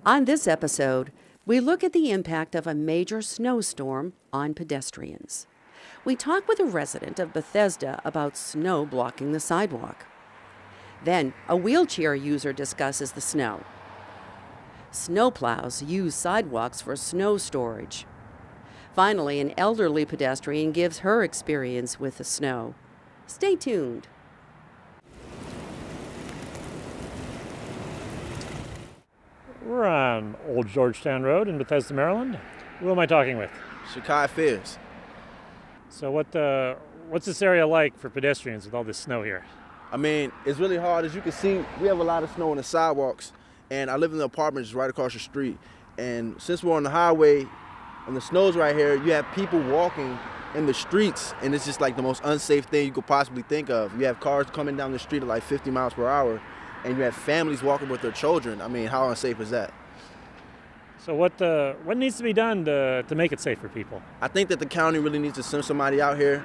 On this episode, we look at the impact of a major snowstorm on pedestrians. We talk with a resident of Bethesda about snow blocking the sidewalk. Then, a wheelchair user discusses the snow. Snowplows use sidewalks for snow storage. Finally, an elderly pedestrian gives her experience with the snow. Stay tuned. We're on Old Georgetown Road in Bethesda, Maryland. Who am I talking with? Shakai Fierce. So what's this area like for pedestrians with all this snow here? I mean, it's really hard. As you can see, we have a lot of snow on the sidewalks, and I live in the apartments right across the street. And since we're on the highway and the snow's right here, you have people walking in the streets, and it's just like the most unsafe thing you could possibly think of. You have cars coming down the street at like 50 miles per hour, and you have families walking with their children. I mean, how unsafe is that? So what needs to be done to make it safe for people? I think that the county really needs to send somebody out here,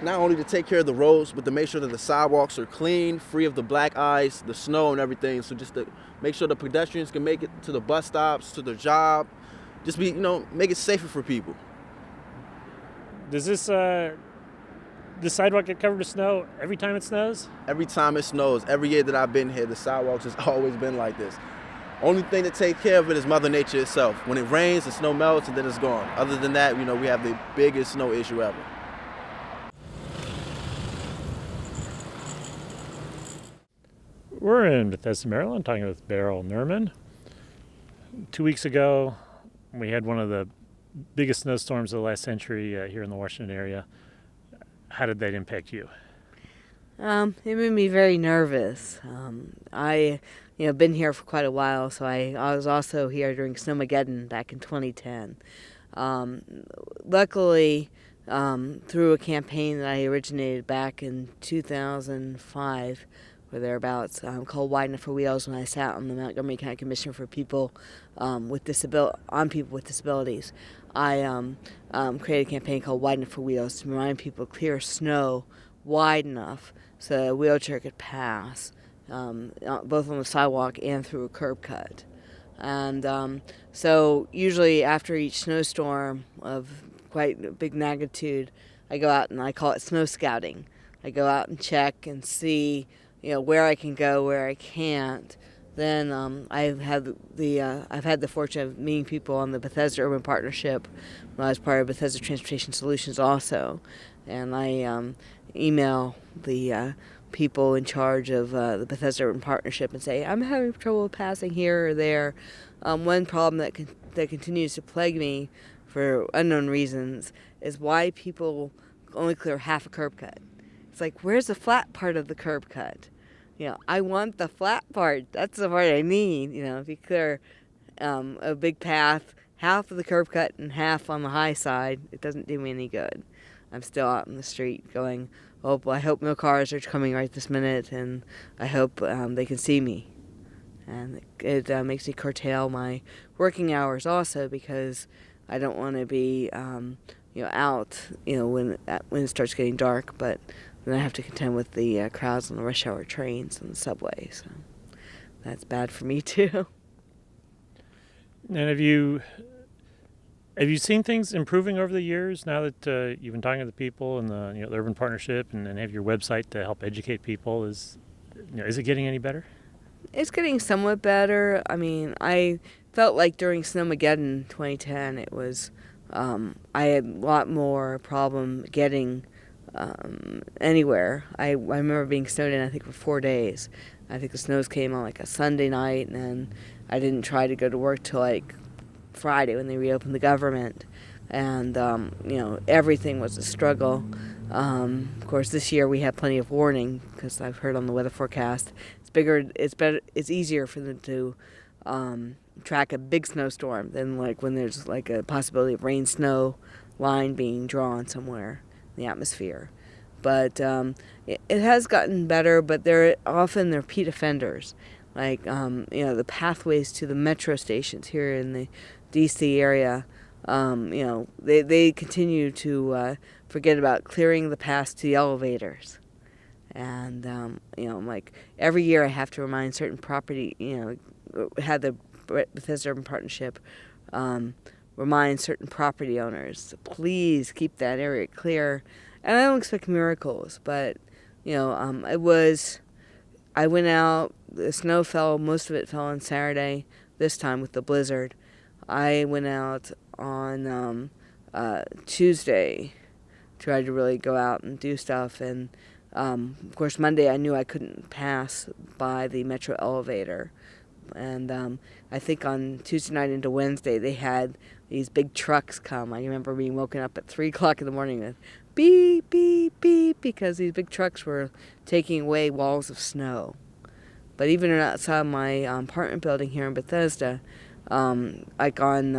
not only to take care of the roads, but to make sure that the sidewalks are clean, free of the black ice, the snow and everything. So just to make sure the pedestrians can make it to the bus stops, to their job, just make it safer for people. Does this sidewalk get covered with snow every time it snows? Every time it snows, every year that I've been here, the sidewalks has always been like this. Only thing that takes care of it is Mother Nature itself. When it rains, the snow melts and then it's gone. Other than that, we have the biggest snow issue ever. We're in Bethesda, Maryland, talking with Beryl Nerman. 2 weeks ago, we had one of the biggest snowstorms of the last century here in the Washington area. How did that impact you? It made me very nervous. I been here for quite a while, so I was also here during Snowmageddon back in 2010. Luckily, through a campaign that I originated back in 2005, or thereabouts, called Wide Enough for Wheels, when I sat on the Montgomery County Commission for people with disabilities. I created a campaign called Wide Enough for Wheels to remind people to clear snow wide enough so a wheelchair could pass, both on the sidewalk and through a curb cut. And so usually after each snowstorm of quite big magnitude, I go out and I call it snow scouting. I go out and check and see where I can go, where I can't. Then I've had the fortune of meeting people on the Bethesda Urban Partnership when I was part of Bethesda Transportation Solutions also. And I email the people in charge of the Bethesda Urban Partnership and say, I'm having trouble passing here or there. One problem that continues to plague me for unknown reasons is why people only clear half a curb cut. It's like, where's the flat part of the curb cut? I want the flat part. That's the part I need. If you clear a big path, half of the curb cut and half on the high side, it doesn't do me any good. I'm still out in the street going, oh, I hope no cars are coming right this minute, and I hope they can see me. And it makes me curtail my working hours also, because I don't want to be out when it starts getting dark, but then I have to contend with the crowds on the rush hour trains and the subway, so that's bad for me too. And have you seen things improving over the years now that you've been talking to the people and the Urban Partnership and have your website to help educate people? Is it getting any better? It's getting somewhat better. I mean, I felt like during Snowmageddon 2010, it was I had a lot more problem getting anywhere. I remember being snowed in, I think, for 4 days. I think the snows came on like a Sunday night, and then I didn't try to go to work till like Friday when they reopened the government. And, everything was a struggle. Of course, this year we have plenty of warning, because I've heard on the weather forecast it's easier for them to track a big snowstorm than like when there's like a possibility of rain snow line being drawn somewhere in the atmosphere. But it has gotten better, but they're often repeat offenders. Like the pathways to the metro stations here in the DC area, they continue to forget about clearing the path to the elevators. And, like every year I have to remind certain property, have the Bethesda Urban Partnership reminds certain property owners to please keep that area clear. And I don't expect miracles, but I went out. The snow fell. Most of it fell on Saturday. This time with the blizzard, I went out on Tuesday, tried to really go out and do stuff, and of course Monday I knew I couldn't pass by the metro elevator, and I think on Tuesday night into Wednesday they had these big trucks come. I remember being woken up at 3 o'clock in the morning with beep beep beep because these big trucks were taking away walls of snow. But even outside my apartment building here in Bethesda, like on,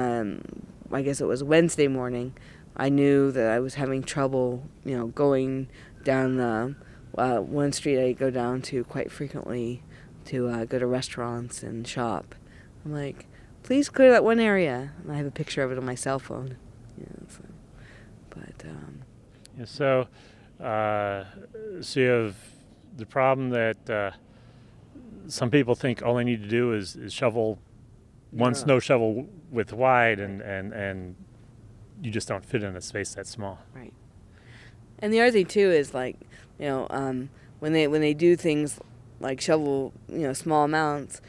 I guess it was Wednesday morning, I knew that I was having trouble, going down one street I go down to quite frequently to go to restaurants and shop. I'm like, please clear that one area. And I have a picture of it on my cell phone. So you have the problem that some people think all they need to do is shovel one snow shovel width wide, and you just don't fit in a space that small. Right. And the other thing too is when they do things like shovel small amounts,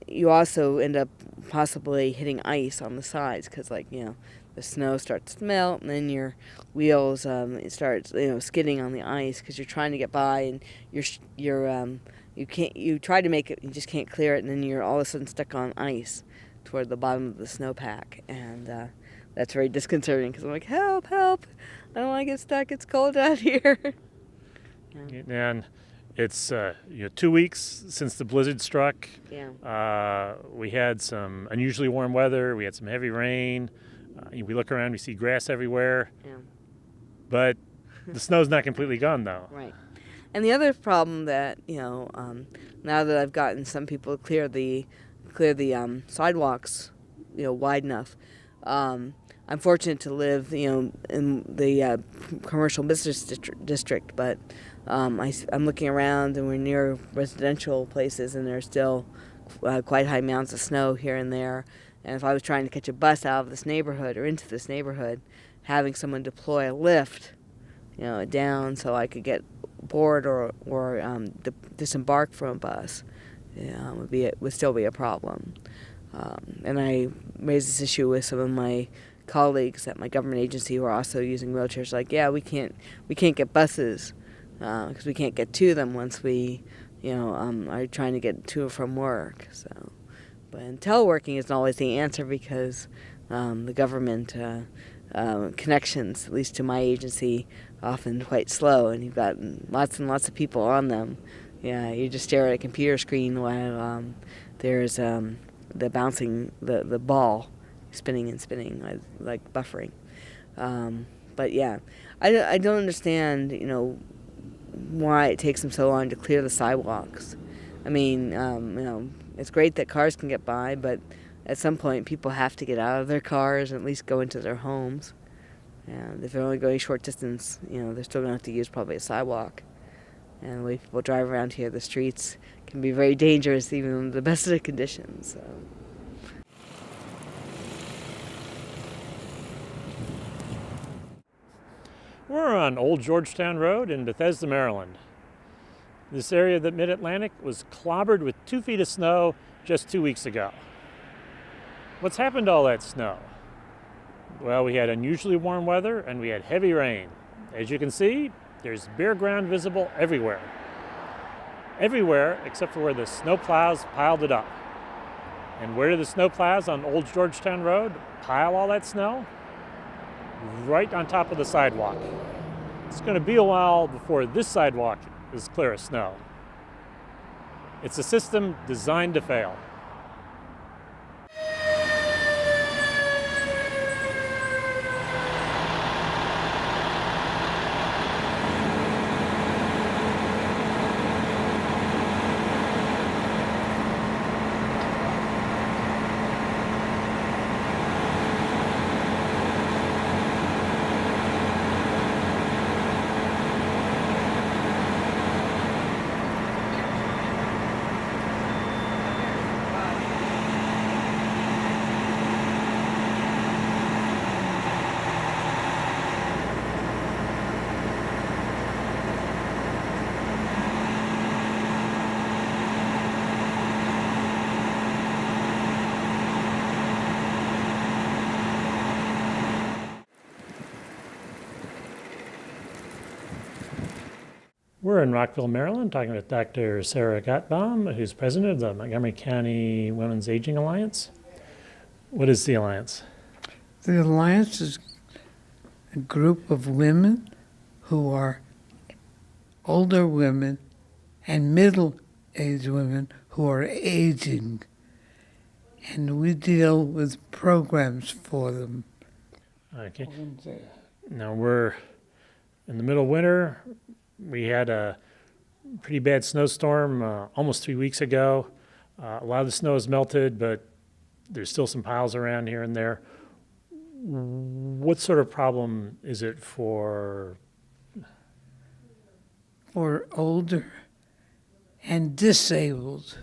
you also end up possibly hitting ice on the sides because the snow starts to melt, and then your wheels it starts skidding on the ice because you're trying to get by, and you try to make it, you just can't clear it, and then you're all of a sudden stuck on ice toward the bottom of the snowpack, and that's very disconcerting because I'm like, help, I don't want to get stuck. It's cold out here. And it's 2 weeks since the blizzard struck. Yeah. We had some unusually warm weather. We had some heavy rain. We look around, we see grass everywhere. Yeah. But the snow's not completely gone, though. Right. And the other problem that now that I've gotten some people to clear the sidewalks, wide enough. I'm fortunate to live, in the commercial business district, but I'm looking around and we're near residential places, and there's still quite high amounts of snow here and there. And if I was trying to catch a bus out of this neighborhood or into this neighborhood, having someone deploy a lift, down so I could get board or disembark from a bus, would still be a problem. And I raised this issue with some of my colleagues at my government agency who are also using wheelchairs. Like, we can't get buses because we can't get to them once we, are trying to get to or from work. So, and teleworking isn't always the answer because the government connections, at least to my agency, often quite slow, and you've got lots and lots of people on them. Yeah, you just stare at a computer screen while there's the bouncing, the ball spinning and spinning, like buffering. But yeah, I don't understand, why it takes them so long to clear the sidewalks. I mean, it's great that cars can get by, but at some point people have to get out of their cars and at least go into their homes. And if they're only going short distance, they're still going to have to use probably a sidewalk. And the way people drive around here, the streets can be very dangerous even in the best of conditions. So. We're on Old Georgetown Road in Bethesda, Maryland. This area of the Mid-Atlantic was clobbered with 2 feet of snow just 2 weeks ago. What's happened to all that snow? Well, we had unusually warm weather and we had heavy rain. As you can see, there's bare ground visible everywhere. Everywhere except for where the snowplows piled it up. And where do the snowplows on Old Georgetown Road pile all that snow? Right on top of the sidewalk. It's going to be a while before this sidewalk is clear of snow. It's a system designed to fail. We're in Rockville, Maryland, talking with Dr. Sarah Gottbaum, who's president of the Montgomery County Women's Aging Alliance. What is the Alliance? The Alliance is a group of women who are older women and middle-aged women who are aging. And we deal with programs for them. Okay. Now we're in the middle of winter. We had a pretty bad snowstorm almost 3 weeks ago. A lot of the snow has melted, but there's still some piles around here and there. What sort of problem is it for older and disabled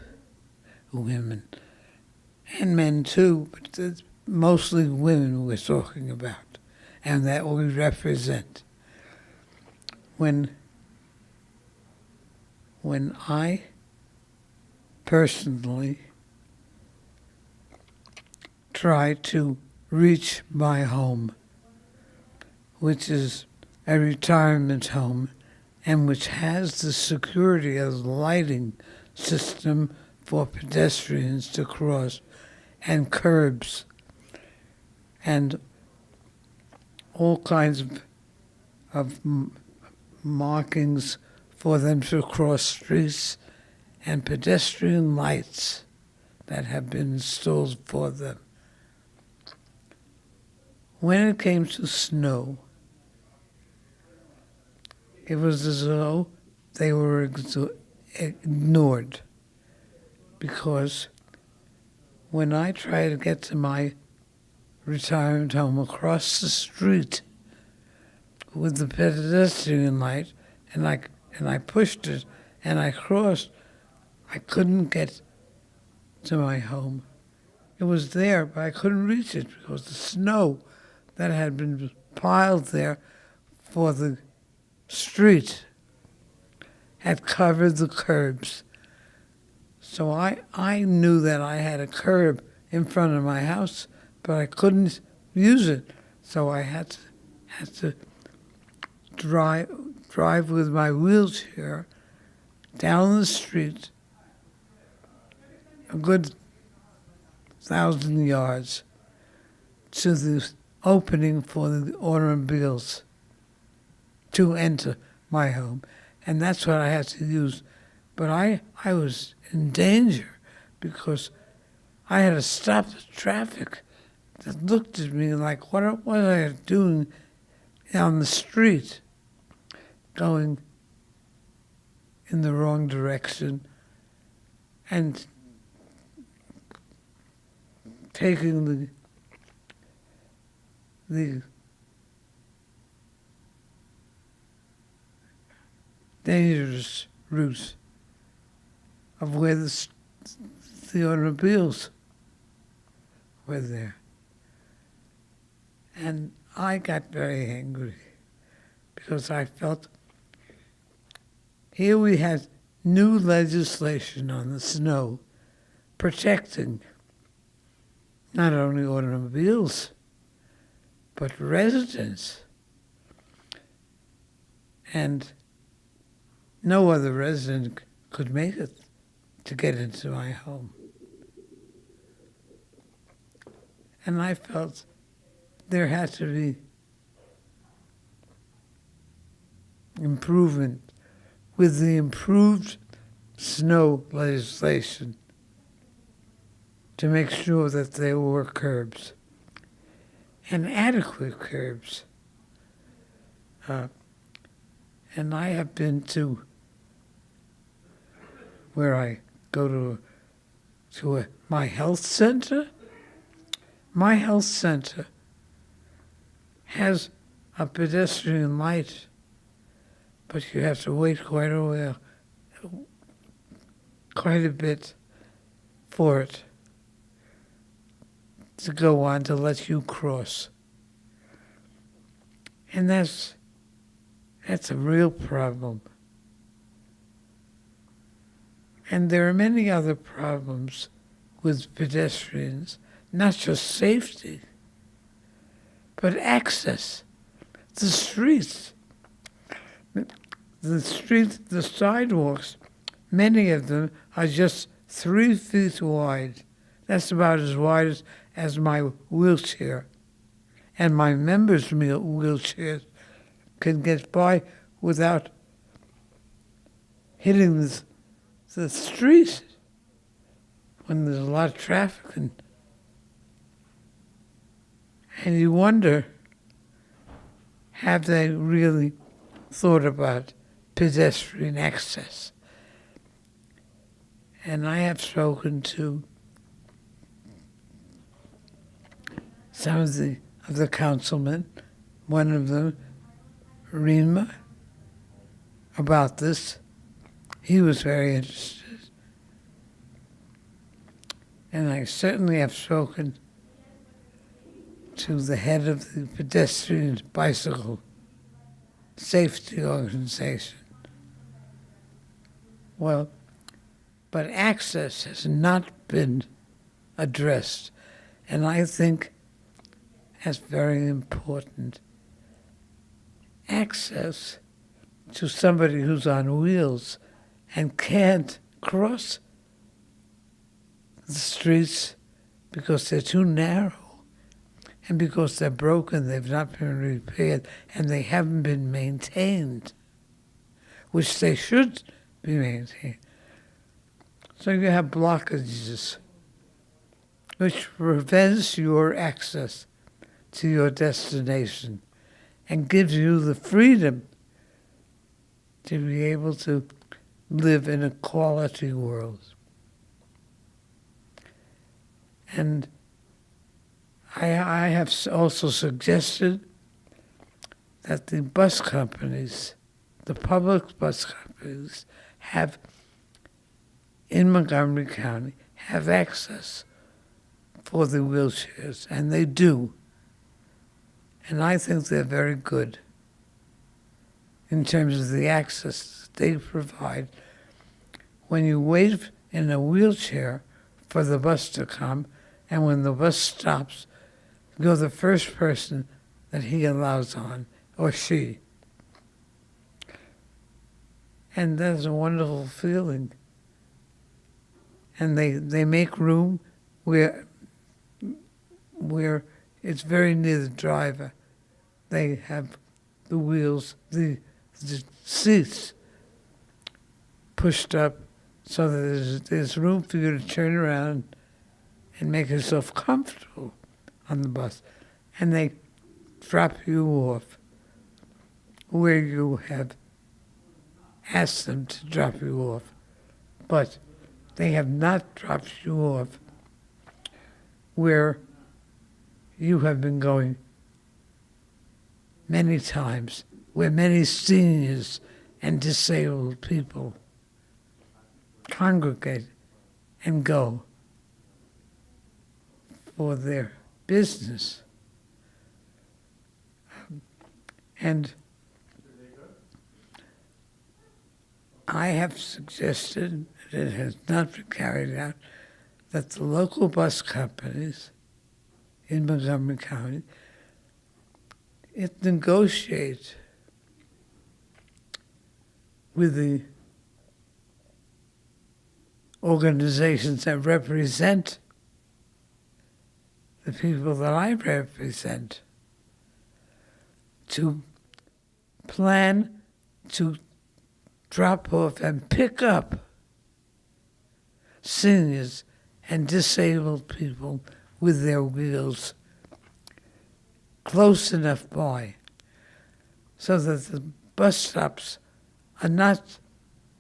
women, and men too, but it's mostly women we're talking about, and that we represent. When I personally try to reach my home, which is a retirement home and which has the security of the lighting system for pedestrians to cross and curbs and all kinds of markings for them to cross streets and pedestrian lights that have been installed for them. When it came to snow, it was as though they were ignored, because when I try to get to my retirement home across the street with the pedestrian light, and I pushed it and I crossed, I couldn't get to my home. It was there, but I couldn't reach it because the snow that had been piled there for the street had covered the curbs. So I knew that I had a curb in front of my house, but I couldn't use it. So I had to drive with my wheelchair down the street a good 1,000 yards to the opening for the automobiles to enter my home. And that's what I had to use. But I was in danger because I had to stop the traffic that looked at me like, what was I doing on the street, going in the wrong direction and taking the dangerous route of where the automobiles were there. And I got very angry because I felt here we had new legislation on the snow protecting not only automobiles, but residents. And no other resident could make it to get into my home. And I felt there had to be improvement with the improved snow legislation to make sure that there were curbs and adequate curbs. And I have been to where I go to my health center. My health center has a pedestrian light, but you have to wait quite a bit for it to go on to let you cross. And that's a real problem. And there are many other problems with pedestrians, not just safety, but access. The streets. the sidewalks, many of them are just 3 feet wide. That's about as wide as my wheelchair. And my members' wheelchairs can get by without hitting the street when there's a lot of traffic. And you wonder, have they really thought about pedestrian access? And I have spoken to some of the councilmen, one of them, Rima, about this. He was very interested. And I certainly have spoken to the head of the pedestrian bicycle safety organization. Well, but access has not been addressed, and I think that's very important. Access to somebody who's on wheels and can't cross the streets because they're too narrow and because they're broken, they've not been repaired, and they haven't been maintained, which they should be maintained. So you have blockages, which prevents your access to your destination and gives you the freedom to be able to live in a quality world. And I have also suggested that the bus companies, the public bus companies, have, in Montgomery County, have access for the wheelchairs, and they do. And I think they're very good in terms of the access they provide. When you wait in a wheelchair for the bus to come, and when the bus stops, you're the first person that he allows on, or she. And that's a wonderful feeling. And they make room where it's very near the driver. They have the wheels, the seats pushed up so that there's room for you to turn around and make yourself comfortable on the bus. And they drop you off where you have asked them to drop you off. But they have not dropped you off where you have been going many times, where many seniors and disabled people congregate and go for their business. And I have suggested, that it has not been carried out, that the local bus companies in Montgomery County negotiate with the organizations that represent the people that I represent to plan to drop off and pick up seniors and disabled people with their wheels close enough by so that the bus stops are not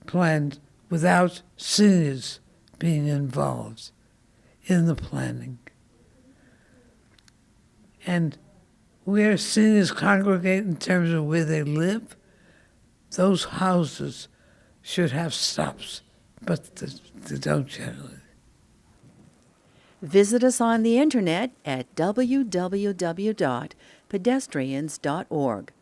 planned without seniors being involved in the planning. And where seniors congregate in terms of where they live, those houses should have stops, but they don't generally. Visit us on the internet at www.pedestrians.org.